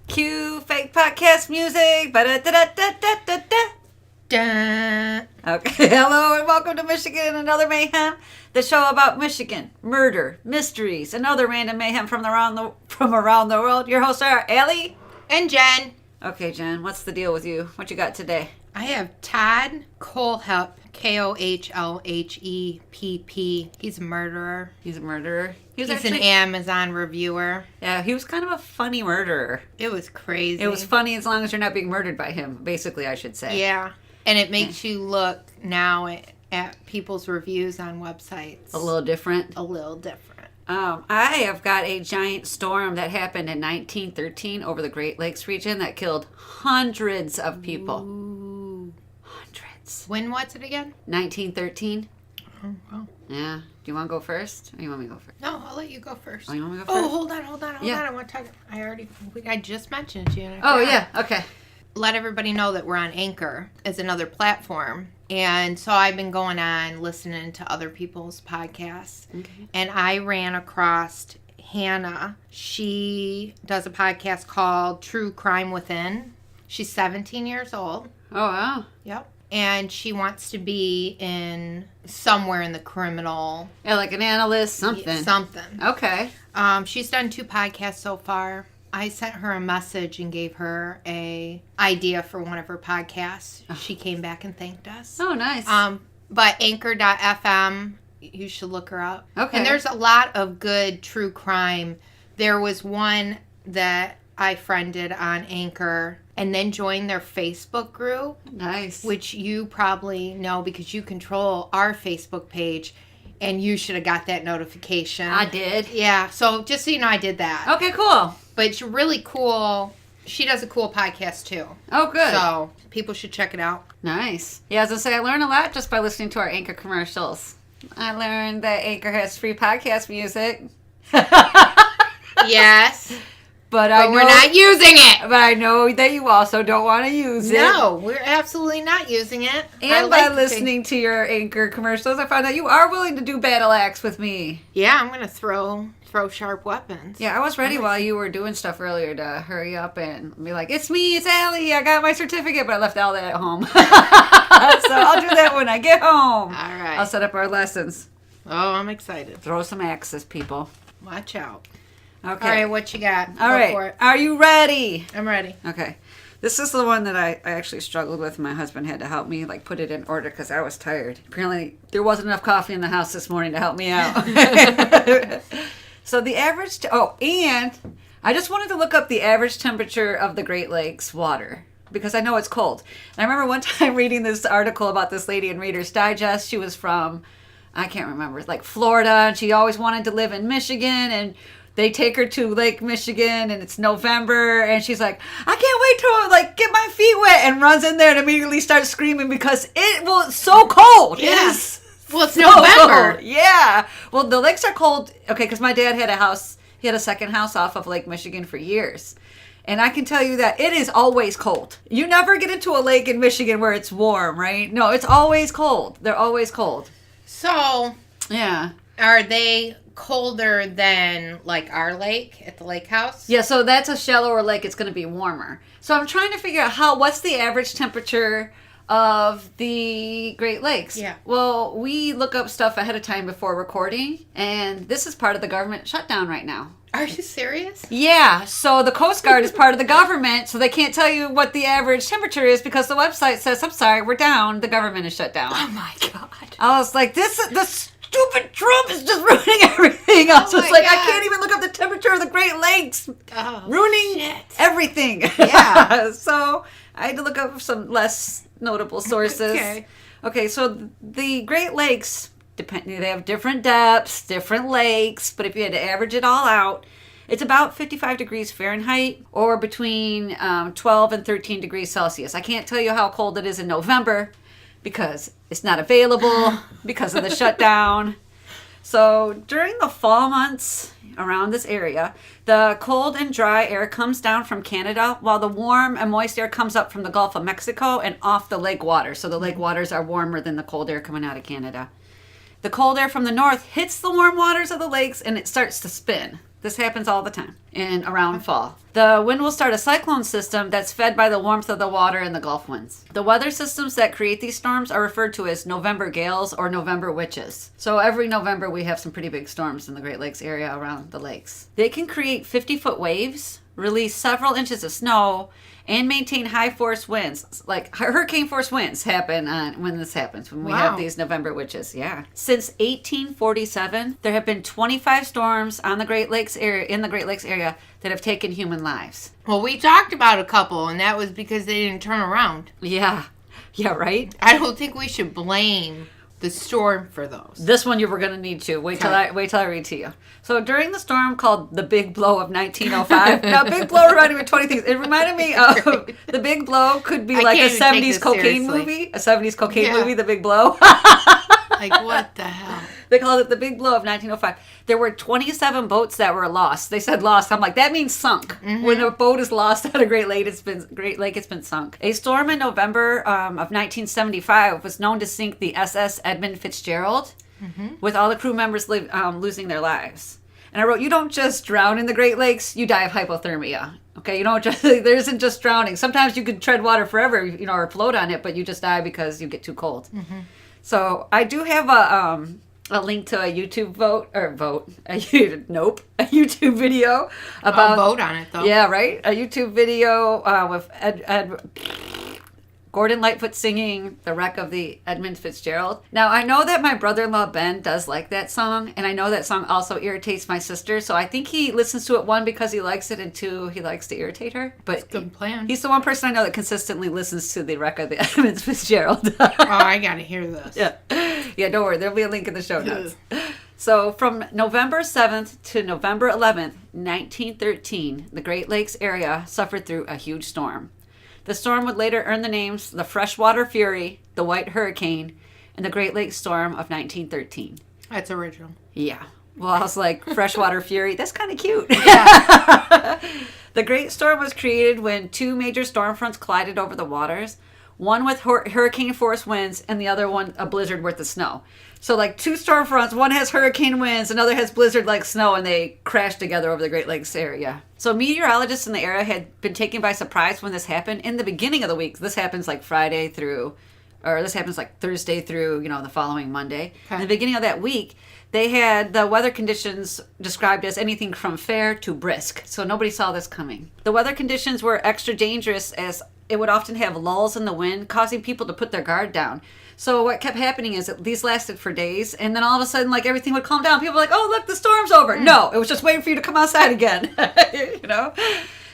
Cue fake podcast music. Ba-da-da-da-da-da-da. Dun. Okay, hello and welcome to Michigan and Another Mayhem, the show about Michigan, murder, mysteries, and other random mayhem from around the world. Your hosts are Allie And Jen. Okay, Jen, what's the deal with you? What you got today? I have Todd Kohlhepp, Kohlhepp. He's a murderer. He's a murderer. He's an Amazon reviewer. Yeah, he was kind of a funny murderer. It was crazy. It was funny as long as you're not being murdered by him, basically, I should say. Yeah. And it makes you look now at people's reviews on websites. A little different. A little different. I have got a giant storm that happened in 1913 over the Great Lakes region that killed hundreds of people. Ooh. Hundreds. When was it again? 1913. Oh. Yeah. Do you want to go first? Or you want me to go first? No, I'll let you go first. Oh, you want me to go first? Oh, hold on. Yeah. I want to talk. I just mentioned it to you. And I Oh, forgot. yeah. Okay. Let everybody know that we're on Anchor as another platform. And so I've been going on listening to other people's podcasts. Okay. And I ran across Hannah. She does a podcast called True Crime Within. She's 17 years old. Oh, wow. Yep. And she wants to be somewhere in the criminal. Yeah, like an analyst, something. Something. Okay. She's done 2 podcasts so far. I sent her a message and gave her a idea for one of her podcasts. She came back and thanked us. Oh, nice. But Anchor.fm, you should look her up. Okay. And there's a lot of good true crime. There was one that I friended on Anchor and then joined their Facebook group. Nice. Which you probably know because you control our Facebook page. And you should have got that notification. I did. Yeah, so just so you know, I did that. Okay, cool. But it's really cool. She does a cool podcast, too. Oh, good. So people should check it out. Nice. Yeah, as I say, I learn a lot just by listening to our Anchor commercials. I learned that Anchor has free podcast music. Yes. But we're not using it. But I know that you also don't want to use it. No, we're absolutely not using it. And by listening to your Anchor commercials, I found out you are willing to do battle acts with me. Yeah, I'm going to throw sharp weapons. Yeah, I was ready while you were doing stuff earlier to hurry up and be like, it's me, it's Allie, I got my certificate, but I left all that at home. So I'll do that when I get home. All right. I'll set up our lessons. Oh, I'm excited. Throw some axes, people. Watch out. Okay. All right, what you got? All Go right. for it. Are you ready? I'm ready. Okay. This is the one that I actually struggled with. My husband had to help me put it in order because I was tired. Apparently, there wasn't enough coffee in the house this morning to help me out. So the average... and I just wanted to look up the average temperature of the Great Lakes water because I know it's cold. And I remember one time reading this article about this lady in Reader's Digest. She was from, I can't remember, Florida, and she always wanted to live in Michigan, and they take her to Lake Michigan, and it's November, and she's like, I can't wait to get my feet wet, and runs in there and immediately starts screaming because it's so cold. Yeah. It is Well, it's so November. cold. Yeah. Well, the lakes are cold. Okay, because my dad had a house. He had a second house off of Lake Michigan for years. And I can tell you that it is always cold. You never get into a lake in Michigan where it's warm, right? No, it's always cold. They're always cold. So, Yeah. are they colder than our lake at the lake house? Yeah, so that's a shallower lake. It's going to be warmer. So I'm trying to figure out what's the average temperature of the Great Lakes. Yeah. Well, we look up stuff ahead of time before recording, and this is part of the government shutdown right now. Are you serious? Yeah, so the Coast Guard is part of the government, so they can't tell you what the average temperature is because the website says, I'm sorry, we're down. The government is shut down. Oh my God. I was like, the stupid Trump is just ruining everything. I was just like, God. I can't even look up the temperature of the Great Lakes. Oh, Ruining shit. everything. Yeah. So I had to look up some less notable sources. Okay, so the Great Lakes, they have different depths, different lakes, but if you had to average it all out, it's about 55 degrees Fahrenheit or between 12 and 13 degrees Celsius. I can't tell you how cold it is in November because it's not available because of the shutdown. So during the fall months around this area, the cold and dry air comes down from Canada while the warm and moist air comes up from the Gulf of Mexico and off the lake water. So the lake waters are warmer than the cold air coming out of Canada. The cold air from the north hits the warm waters of the lakes and it starts to spin. This happens all the time in around fall. The wind will start a cyclone system that's fed by the warmth of the water and the Gulf winds. The weather systems that create these storms are referred to as November gales or November witches. So every November we have some pretty big storms in the Great Lakes area around the lakes. They can create 50-foot waves, release several inches of snow, and maintain high force winds. Like hurricane force winds happen when this happens, when we have these November witches. Yeah. Since 1847, there have been 25 storms on the Great Lakes area, in the Great Lakes area, that have taken human lives. Well, we talked about a couple, and that was because they didn't turn around. Yeah. Yeah, right? I don't think we should blame the storm for those. This one you were going to need to. Wait till I read to you. So during the storm called the Big Blow of 1905. Now, Big Blow reminded me of 20 things. It reminded me of the Big Blow could be like a 70s cocaine movie. A 70s cocaine movie, The Big Blow. Like, what the hell? They called it the Big Blow of 1905. There were 27 boats that were lost. They said lost. I'm like, that means sunk. Mm-hmm. When a boat is lost at a Great Lake, it's been sunk. A storm in November of 1975 was known to sink the SS Edmund Fitzgerald, with all the crew members losing their lives. And I wrote, you don't just drown in the Great Lakes, you die of hypothermia. Okay, you don't just, there isn't just drowning. Sometimes you could tread water forever, or float on it, but you just die because you get too cold. Mm-hmm. So I do have a link to a YouTube a YouTube video about... I'll vote on it, though. Yeah, right? A YouTube video with Gordon Lightfoot singing The Wreck of the Edmund Fitzgerald. Now, I know that my brother-in-law Ben does like that song, and I know that song also irritates my sister, so I think he listens to it, one, because he likes it, and two, he likes to irritate her. But that's a good plan. He's the one person I know that consistently listens to The Wreck of the Edmund Fitzgerald. Oh, I gotta hear this. Yeah, don't worry. There'll be a link in the show notes. So from November 7th to November 11th, 1913, the Great Lakes area suffered through a huge storm. The storm would later earn the names the Freshwater Fury, the White Hurricane, and the Great Lakes Storm of 1913. That's original. Yeah. Well, I was like, Freshwater Fury, that's kind of cute. Yeah. The Great Storm was created when two major storm fronts collided over the waters, one with hurricane force winds and the other one a blizzard worth of snow. So like two storm fronts, one has hurricane winds, another has blizzard like snow, and they crashed together over the Great Lakes area. So meteorologists in the area had been taken by surprise when this happened. In the beginning of the week, this happens like Thursday through, the following Monday. Okay. In the beginning of that week, they had the weather conditions described as anything from fair to brisk. So nobody saw this coming. The weather conditions were extra dangerous as it would often have lulls in the wind, causing people to put their guard down. So what kept happening is that these lasted for days, and then all of a sudden, like, everything would calm down. People were like, oh, look, the storm's over. No, it was just waiting for you to come outside again,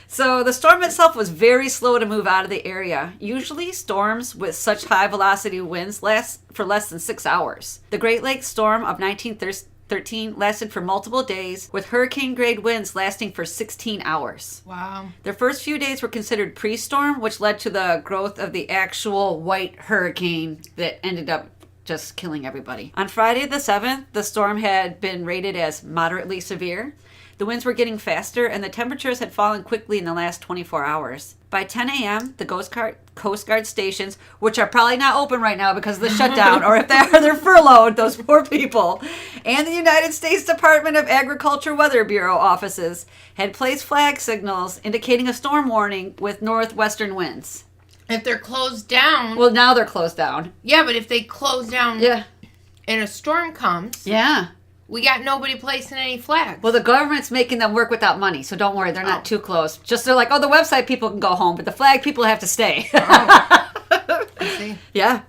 So the storm itself was very slow to move out of the area. Usually storms with such high velocity winds last for less than 6 hours. The Great Lakes storm of 1913 lasted for multiple days, with hurricane-grade winds lasting for 16 hours. Wow. The first few days were considered pre-storm, which led to the growth of the actual white hurricane that ended up just killing everybody. On Friday the 7th, the storm had been rated as moderately severe. The winds were getting faster, and the temperatures had fallen quickly in the last 24 hours. By 10 a.m., the Coast Guard stations, which are probably not open right now because of the shutdown, or if they are, they're furloughed, those poor people, and the United States Department of Agriculture Weather Bureau offices had placed flag signals indicating a storm warning with northwestern winds. If they're closed down... Well, now they're closed down. Yeah, but if they close down and a storm comes... Yeah. We got nobody placing any flags. Well, the government's making them work without money, so don't worry, they're not too close. Just they're like, the website people can go home, but the flag people have to stay. I see. Yeah.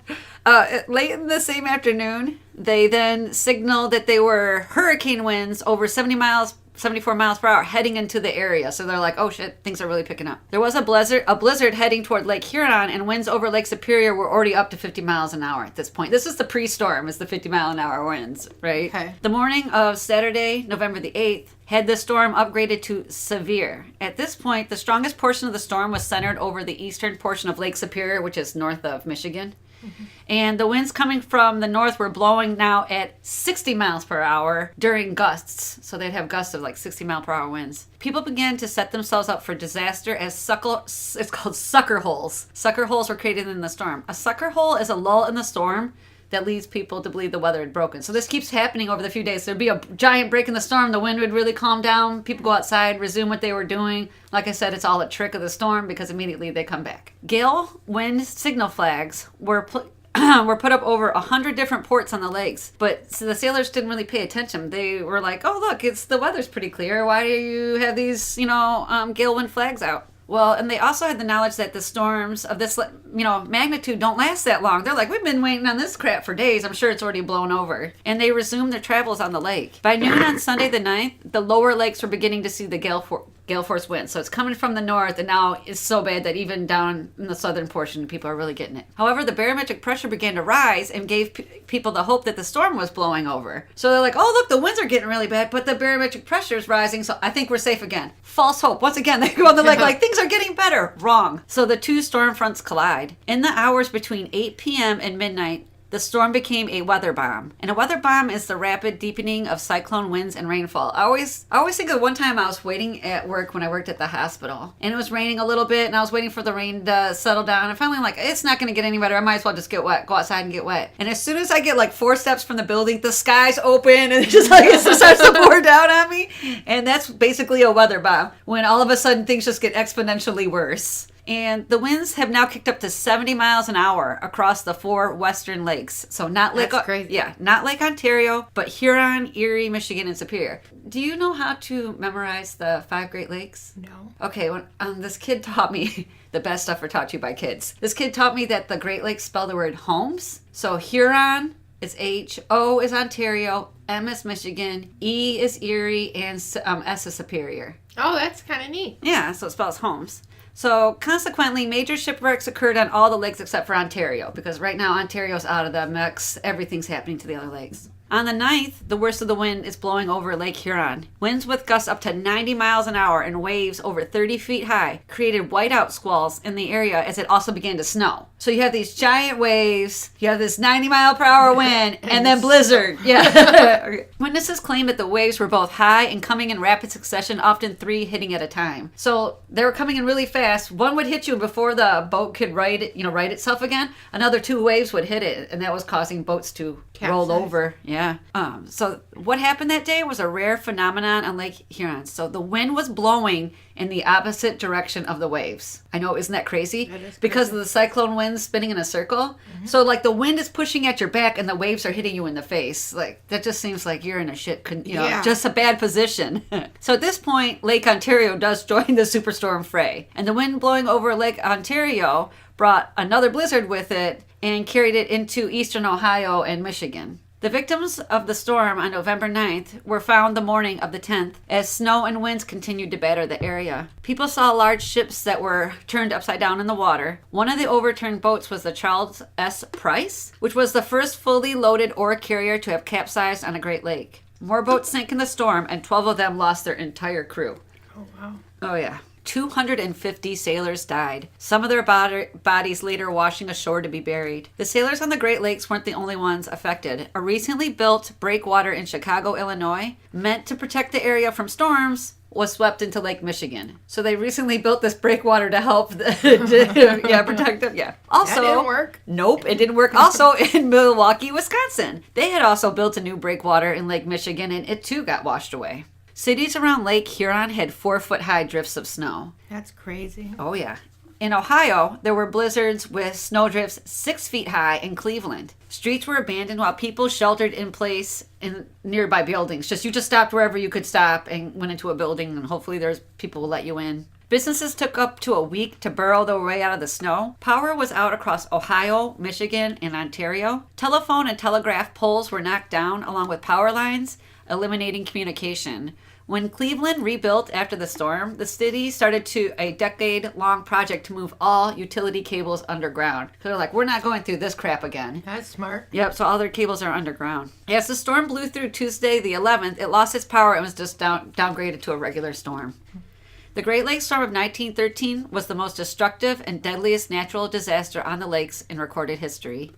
Late in the same afternoon, they then signaled that they were hurricane winds over 74 miles per hour heading into the area. So they're like, oh shit, things are really picking up. There was a blizzard heading toward Lake Huron, and winds over Lake Superior were already up to 50 miles an hour at this point. This is the pre-storm, is the 50 mile an hour winds, right? Okay. The morning of Saturday, November the 8th, had the storm upgraded to severe. At this point, the strongest portion of the storm was centered over the eastern portion of Lake Superior, which is north of Michigan. Mm-hmm. And the winds coming from the north were blowing now at 60 miles per hour during gusts. So they'd have gusts of like 60 mile per hour winds. People began to set themselves up for disaster as it's called sucker holes. Sucker holes were created in the storm. A sucker hole is a lull in the storm that leads people to believe the weather had broken. So this keeps happening over the few days. There'd be a giant break in the storm. The wind would really calm down. People go outside, resume what they were doing. Like I said, it's all a trick of the storm because immediately they come back. Gale wind signal flags were put up over 100 different ports on the lakes. But so the sailors didn't really pay attention. They were like, oh, look, the weather's pretty clear. Why do you have these, gale wind flags out? Well, and they also had the knowledge that the storms of this, magnitude don't last that long. They're like, we've been waiting on this crap for days. I'm sure it's already blown over. And they resumed their travels on the lake. By noon on Sunday the 9th, the lower lakes were beginning to see the gale force wind. So it's coming from the north, and now it's so bad that even down in the southern portion, people are really getting it. However, the barometric pressure began to rise and gave people the hope that the storm was blowing over. So they're like, oh, look, the winds are getting really bad, but the barometric pressure is rising, so I think we're safe again. False hope. Once again, they go on the lake like, things are getting better. Wrong. So the two storm fronts collide. In the hours between 8 p.m. and midnight, the storm became a weather bomb. And a weather bomb is the rapid deepening of cyclone winds and rainfall. I always think of one time I was waiting at work when I worked at the hospital. And it was raining a little bit, and I was waiting for the rain to settle down. And finally I'm like, it's not going to get any better. I might as well just get wet. Go outside and get wet. And as soon as I get like 4 steps from the building, the skies open, and it just like it starts to pour down on me. And that's basically a weather bomb, when all of a sudden things just get exponentially worse. And the winds have now kicked up to 70 miles an hour across the 4 western lakes. So not Lake, not Lake Ontario, but Huron, Erie, Michigan, and Superior. Do you know how to memorize the 5 Great Lakes? No. Okay, this kid taught me the best stuff are taught to you by kids. This kid taught me that the Great Lakes spell the word homes. So Huron is H, O is Ontario, M is Michigan, E is Erie, and S is Superior. Oh, that's kind of neat. Yeah, so it spells homes. So consequently, major shipwrecks occurred on all the lakes except for Ontario, because right now Ontario's out of the mix. Everything's happening to the other lakes. On the 9th, the worst of the wind is blowing over Lake Huron. Winds with gusts up to 90 miles an hour and waves over 30 feet high created whiteout squalls in the area as it also began to snow. So you have these giant waves, you have this 90-mile-per-hour wind, and then blizzard. Yeah. Okay. Witnesses claim that the waves were both high and coming in rapid succession, often 3 hitting at a time. So they were coming in really fast. One would hit you before the boat could right itself again. Another 2 waves would hit it, and that was causing boats to roll over. Yeah. So what happened that day was a rare phenomenon on Lake Huron. So the wind was blowing in the opposite direction of the waves. I know, isn't that crazy? That is crazy. Because of the cyclone winds spinning in a circle. Mm-hmm. So like the wind is pushing at your back and the waves are hitting you in the face. Like that just seems like you're in a just a bad position. So at this point, Lake Ontario does join the superstorm fray. And the wind blowing over Lake Ontario brought another blizzard with it and carried it into eastern Ohio and Michigan. The victims of the storm on November 9th were found the morning of the 10th as snow and winds continued to batter the area. People saw large ships that were turned upside down in the water. One of the overturned boats was the Charles S. Price, which was the first fully loaded ore carrier to have capsized on a Great Lake. More boats sank in the storm, and 12 of them lost their entire crew. Oh, wow. Oh, yeah. 250 sailors died, some of their bodies later washing ashore to be buried. The sailors on the Great Lakes weren't the only ones affected. A recently built breakwater in Chicago, Illinois, meant to protect the area from storms, was swept into Lake Michigan. So they recently built this breakwater to help protect them. Yeah. Also, that didn't work. Nope, it didn't work. Also in Milwaukee, Wisconsin, they had also built a new breakwater in Lake Michigan, and it too got washed away. Cities around Lake Huron had 4-foot-high drifts of snow. That's crazy. Oh, yeah. In Ohio, there were blizzards with snowdrifts 6 feet high in Cleveland. Streets were abandoned while people sheltered in place in nearby buildings. You just stopped wherever you could stop and went into a building, and hopefully there's people who let you in. Businesses took up to a week to burrow their way out of the snow. Power was out across Ohio, Michigan, and Ontario. Telephone and telegraph poles were knocked down along with power lines, eliminating communication. When Cleveland rebuilt after the storm, the city started a decade-long project to move all utility cables underground. So they're like, we're not going through this crap again. That's smart. Yep, so all their cables are underground. As the storm blew through Tuesday the 11th, it lost its power and was just downgraded to a regular storm. The Great Lakes Storm of 1913 was the most destructive and deadliest natural disaster on the lakes in recorded history.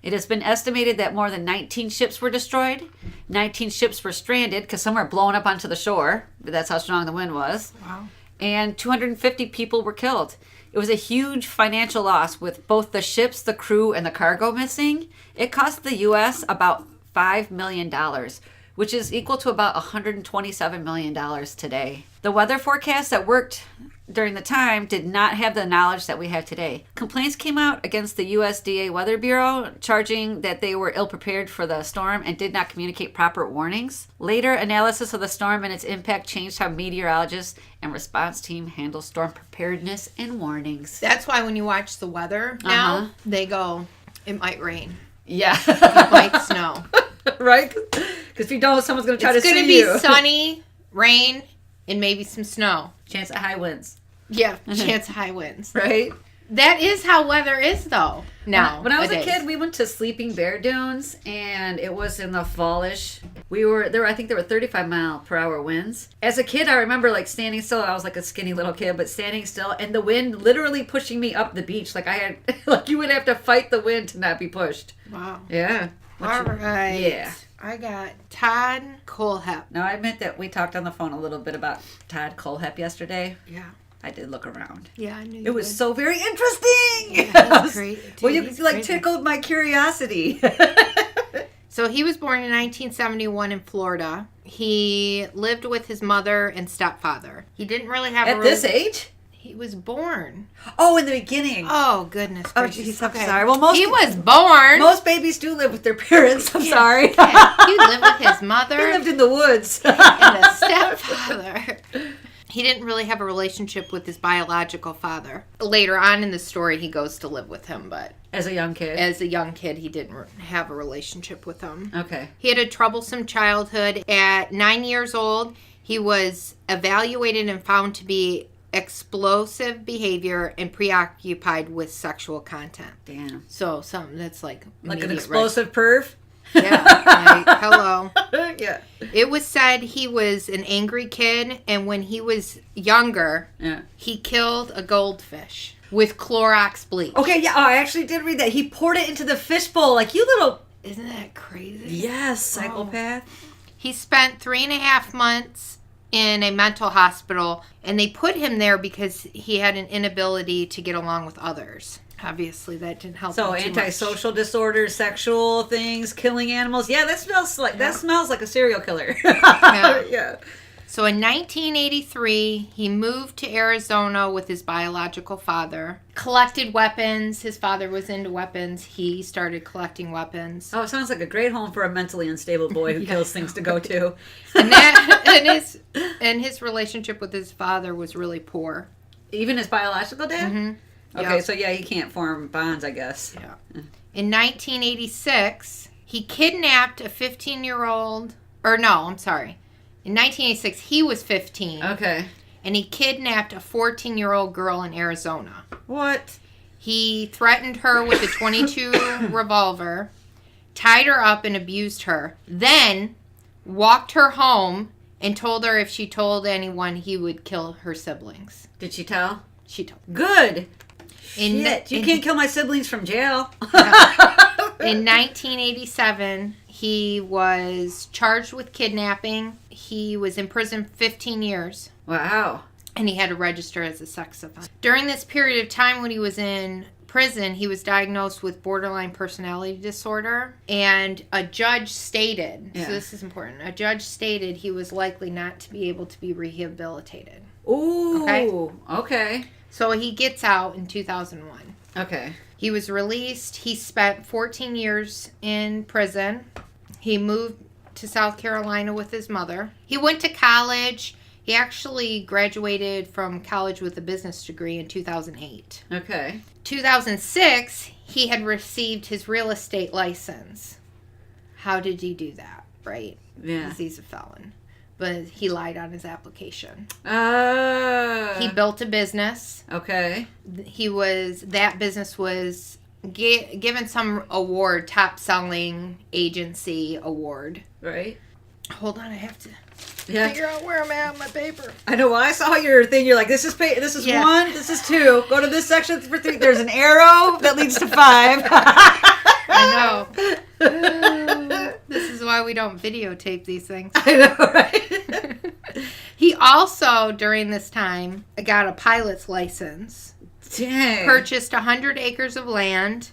It has been estimated that more than 19 ships were destroyed. 19 ships were stranded because some were blown up onto the shore. That's how strong the wind was. Wow. And 250 people were killed. It was a huge financial loss with both the ships, the crew, and the cargo missing. It cost the U.S. about $5 million, which is equal to about $127 million today. The weather forecast that worked during the time did not have the knowledge that we have today. Complaints came out against the USDA Weather Bureau, charging that they were ill-prepared for the storm and did not communicate proper warnings. Later analysis of the storm and its impact changed how meteorologists and response team handle storm preparedness and warnings. That's why when you watch the weather now, they go, it might rain. Yeah. It might snow. Right? Because if you don't, someone's going to try to sue you. It's going to be sunny, rain, and maybe some snow. Chance of high winds. Yeah, chance of high winds. Right? That is how weather is, though, now. When I was a kid, we went to Sleeping Bear Dunes, and it was in the fallish. I think there were 35-mile-per-hour winds. As a kid, I remember, like, standing still. I was, like, a skinny little kid, but standing still, and the wind literally pushing me up the beach. Like, you would have to fight the wind to not be pushed. Wow. Yeah. All right. Yeah. I got Todd Kohlhepp. Now, I admit that we talked on the phone a little bit about Todd Kohlhepp yesterday. Yeah. I did look around. Yeah, I knew you It was did. so very interesting. Yeah, that's great. Dude, Well, you like crazy. tickled my curiosity. So he was born in 1971 in Florida. He lived with his mother and stepfather. He didn't really have At this age? He was born. Oh, in the beginning. Oh, goodness Oh, gracious. jeez, I'm sorry. Well, he was born. Most babies do live with their parents. I'm sorry. Yeah, he lived with his mother He lived in the woods. and a stepfather. He didn't really have a relationship with his biological father. Later on in the story, he goes to live with him, but As a young kid. as a young kid, he didn't have a relationship with him. Okay. He had a troublesome childhood. At 9 years old, he was evaluated and found to be explosive behavior and preoccupied with sexual content. Damn. So something that's like Like an immediate explosive perv? Yeah. Like, hello. Yeah. It was said he was an angry kid, and when he was younger, Yeah. he killed a goldfish with Clorox bleach. Okay, yeah, I actually did read that. He poured it into the fishbowl. Like, you little... Isn't that crazy? Yes, psychopath. He spent 3.5 months in a mental hospital, and they put him there because he had an inability to get along with others. Obviously, that didn't help So him too antisocial disorders, sexual things, killing animals. Yeah, that smells like a serial killer. Yeah. Yeah. So in 1983, he moved to Arizona with his biological father. Collected weapons. His father was into weapons. He started collecting weapons. Oh, it sounds like a great home for a mentally unstable boy who kills things to go to. And his relationship with his father was really poor. Even his biological dad? Mm-hmm. Okay, Yep. so yeah, he can't form bonds, I guess. Yeah. In 1986, he kidnapped a 15-year-old... In 1986, he was 15. Okay. And he kidnapped a 14-year-old girl in Arizona. What? He threatened her with a .22 revolver, tied her up and abused her, then walked her home and told her if she told anyone, he would kill her siblings. Did she tell? She told. Good. In, Shit, you can't kill my siblings from jail. In 1987, he was charged with kidnapping. He was in prison 15 years. Wow. And he had to register as a sex offender. During this period of time when he was in prison, he was diagnosed with borderline personality disorder. And a judge stated, so this is important, a judge stated he was likely not to be able to be rehabilitated. Ooh. Okay. So he gets out in 2001. Okay. He was released. He spent 14 years in prison. He moved to South Carolina with his mother. He went to college. He actually graduated from college with a business degree in 2008. Okay. 2006, he had received his real estate license. How did he do that, right? Yeah. Because he's a felon. But he lied on his application. He Built a business. Okay. That business was given some award, top selling agency award. Right. Hold on, I have to Yeah. figure out where I'm at on my paper. I know. Well, I saw your thing. You're like, this is Yeah. 1. This is 2. Go to this section for 3. There's an arrow that leads to 5. I know. This is why we don't videotape these things. I know, right? He also, during this time, got a pilot's license. Dang. Purchased 100 acres of land,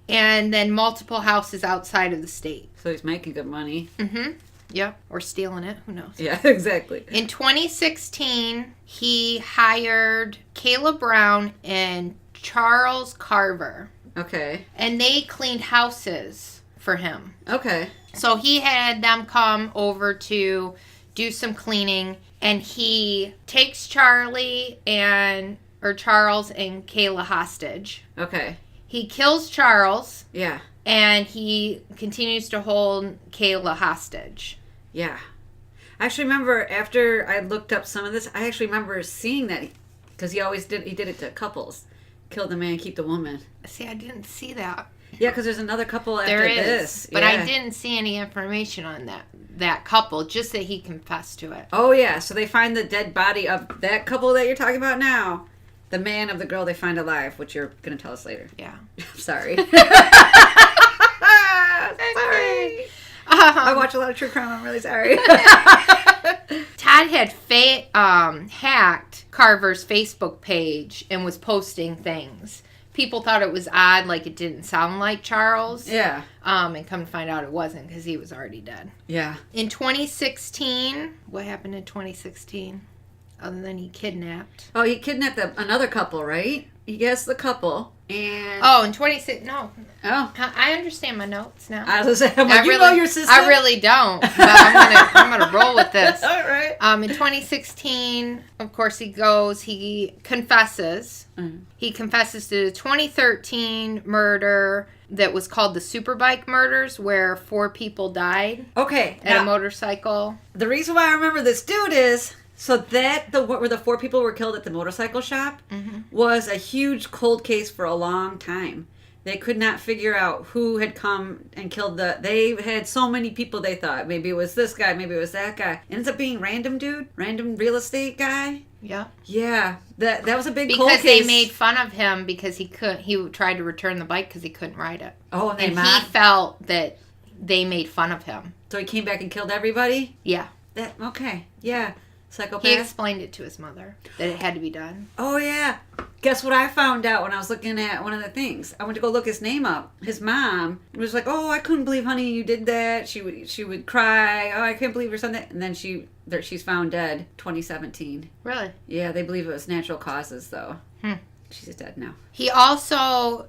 and then multiple houses outside of the state. So he's making good money. Mm-hmm. Yep. Or stealing it. Who knows? Yeah, exactly. In 2016, he hired Kayla Brown and Charles Carver. Okay. And they cleaned houses for him. Okay. So he had them come over to do some cleaning, and he takes Charles and Kayla hostage. Okay. He kills Charles. Yeah. And he continues to hold Kayla hostage. Yeah. I actually remember after I looked up some of this, I actually remember seeing that because he did it to couples. Kill the man, keep the woman. See, I didn't see that. Yeah, because there's another couple after there is, this. But yeah. I didn't see any information on that couple, just that he confessed to it. Oh, yeah. So they find the dead body of that couple that you're talking about now. The man of the girl they find alive, which you're going to tell us later. Yeah. Sorry. Sorry. I watch a lot of true crime. I'm really sorry. Todd had hacked Carver's Facebook page and was posting things. People thought it was odd, like it didn't sound like Charles. Yeah. And come to find out it wasn't, because he was already dead. Yeah. In 2016, what happened in 2016? Other than he kidnapped. Oh, he kidnapped another couple, right? He guessed the couple. And in 26, no. Oh. I understand my notes now. I was saying, you really, know your system? I really don't, but I'm gonna roll with this. All right. In 2016, of course, he confesses. Mm-hmm. He confesses to the 2013 murder that was called the Superbike murders, where 4 people died. Okay. At a motorcycle. The reason why I remember this dude is... So where the 4 people were killed at the motorcycle shop was a huge cold case for a long time. They could not figure out who had come and killed they had so many people they thought. Maybe it was this guy, maybe it was that guy. It ends up being random real estate guy. Yeah. Yeah. That was a big cold case. Because they made fun of him because he tried to return the bike because he couldn't ride it. Oh, and he felt that they made fun of him. So he came back and killed everybody? Yeah. Okay. Yeah. Psychopath. He explained it to his mother that it had to be done. Oh, yeah. Guess what I found out when I was looking at one of the things? I went to go look his name up. His mom was like, "Oh, I couldn't believe, honey, you did that." She would cry. "Oh, I can't believe your son that." And then she's found dead 2017. Really? Yeah, they believe it was natural causes, though. She's dead now. He also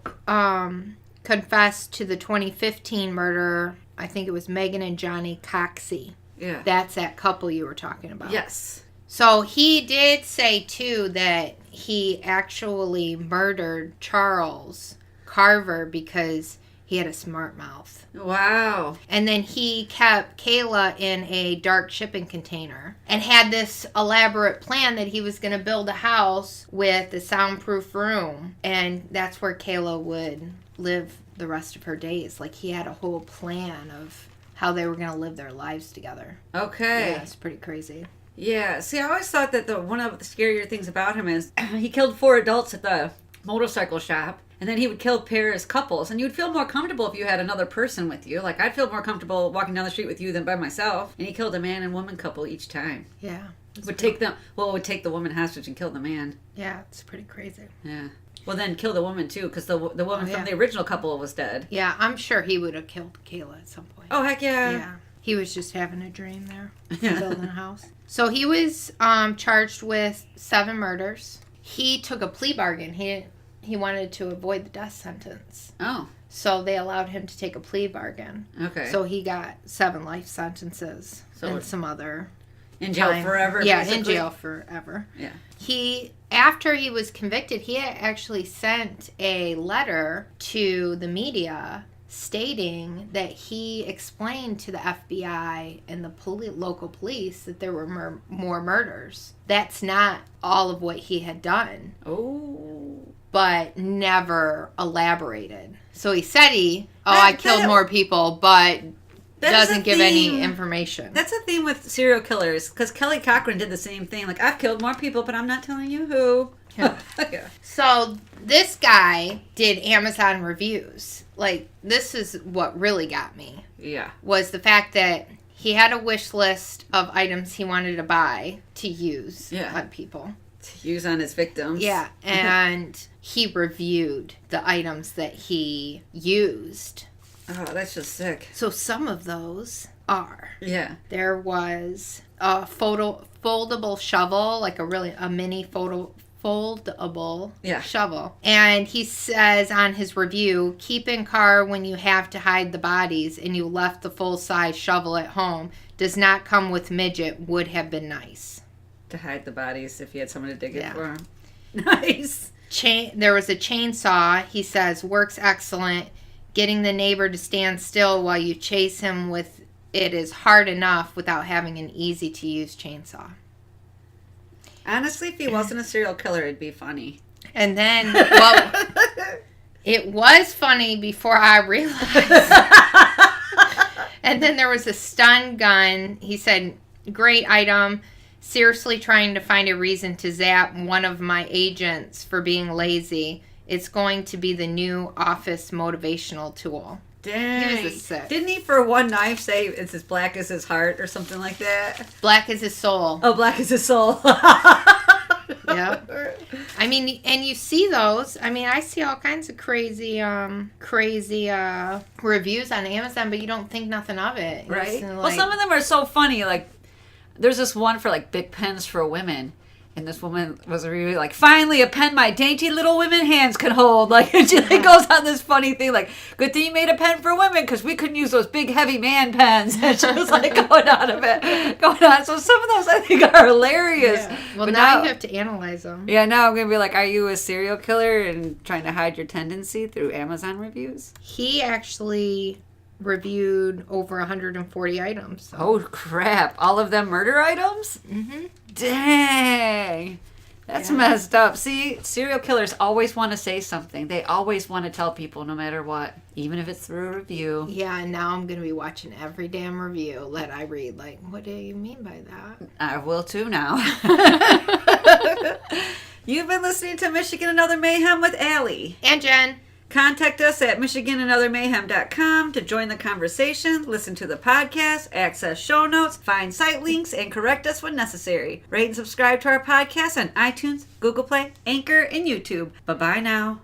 confessed to the 2015 murder. I think it was Megan and Johnny Coxey. Yeah. That's that couple you were talking about. Yes. So he did say, too, that he actually murdered Charles Carver because he had a smart mouth. Wow. And then he kept Kayla in a dark shipping container and had this elaborate plan that he was going to build a house with a soundproof room. And that's where Kayla would live the rest of her days. Like, he had a whole plan of how they were going to live their lives together. Okay. Yeah, it's pretty crazy. Yeah. See, I always thought that one of the scarier things about him is he killed 4 adults at the motorcycle shop, and then he would kill pairs, couples, and you'd feel more comfortable if you had another person with you. Like, I'd feel more comfortable walking down the street with you than by myself. And he killed a man and woman couple each time. Yeah. It would take the woman hostage and kill the man. Yeah, it's pretty crazy. Yeah. Well, then kill the woman, too, because the woman from the original couple was dead. Yeah, I'm sure he would have killed Kayla at some point. Oh, heck yeah. Yeah. He was just having a dream there, building a house. So he was charged with 7 murders. He took a plea bargain. He wanted to avoid the death sentence. Oh. So they allowed him to take a plea bargain. Okay. So he got 7 life sentences and some other in jail time. forever. Yeah, basically. in jail forever. Yeah. After he was convicted, he had actually sent a letter to the media stating that he explained to the FBI and the local police that there were more murders. That's not all of what he had done. Oh. But never elaborated. So he said I killed more people, but doesn't give any information. That's a theme with serial killers, because Kelly Cochran did the same thing. Like, I've killed more people, but I'm not telling you who. Yeah. Yeah. So this guy did Amazon reviews. Like, this is what really got me. was the fact that he had a wish list of items he wanted to buy to use on people. To use on his victims. Yeah, and he reviewed the items that he used. Oh, that's just sick. So some of those are. Yeah. There was a foldable shovel, like a mini foldable shovel. And he says on his review, keep in car when you have to hide the bodies and you left the full-size shovel at home. Does not come with midget. Would have been nice. To hide the bodies if you had someone to dig it for him. Nice. There was a chainsaw. He says, works excellent. Getting the neighbor to stand still while you chase him with it is hard enough without having an easy-to-use chainsaw. Honestly, if he wasn't a serial killer, it'd be funny. And then, well, it was funny before I realized. And then there was a stun gun. He said, great item. Seriously trying to find a reason to zap one of my agents for being lazy. It's going to be the new office motivational tool. Dang. He was a sick. Didn't he for one knife say it's as black as his heart or something like that? Black as his soul. Oh, black as his soul. Yep. I mean, and you see those. I mean, I see all kinds of crazy reviews on Amazon, but you don't think nothing of it. Right? Well, some of them are so funny. Like, there's this one for, like, big pens for women. And this woman was really like, finally, a pen my dainty little women hands can hold. Like, and she like, goes on this funny thing, like, good thing you made a pen for women because we couldn't use those big, heavy man pens. And she was like, going on. So some of those I think are hilarious. Yeah. Well, now you have to analyze them. Yeah, now I'm going to be like, are you a serial killer and trying to hide your tendency through Amazon reviews? He actually reviewed over 140 items. So. Oh, crap. All of them murder items? Mm-hmm. Dang. That's messed up. See, serial killers always want to say something. They always want to tell people no matter what, even if it's through a review. Yeah, and now I'm going to be watching every damn review that I read. Like, what do you mean by that? I will too now. You've been listening to Michigan and Other Mayhem with Allie. And Jen. Contact us at MichiganandOtherMayhem.com to join the conversation, listen to the podcast, access show notes, find site links, and correct us when necessary. Rate and subscribe to our podcast on iTunes, Google Play, Anchor, and YouTube. Bye-bye now.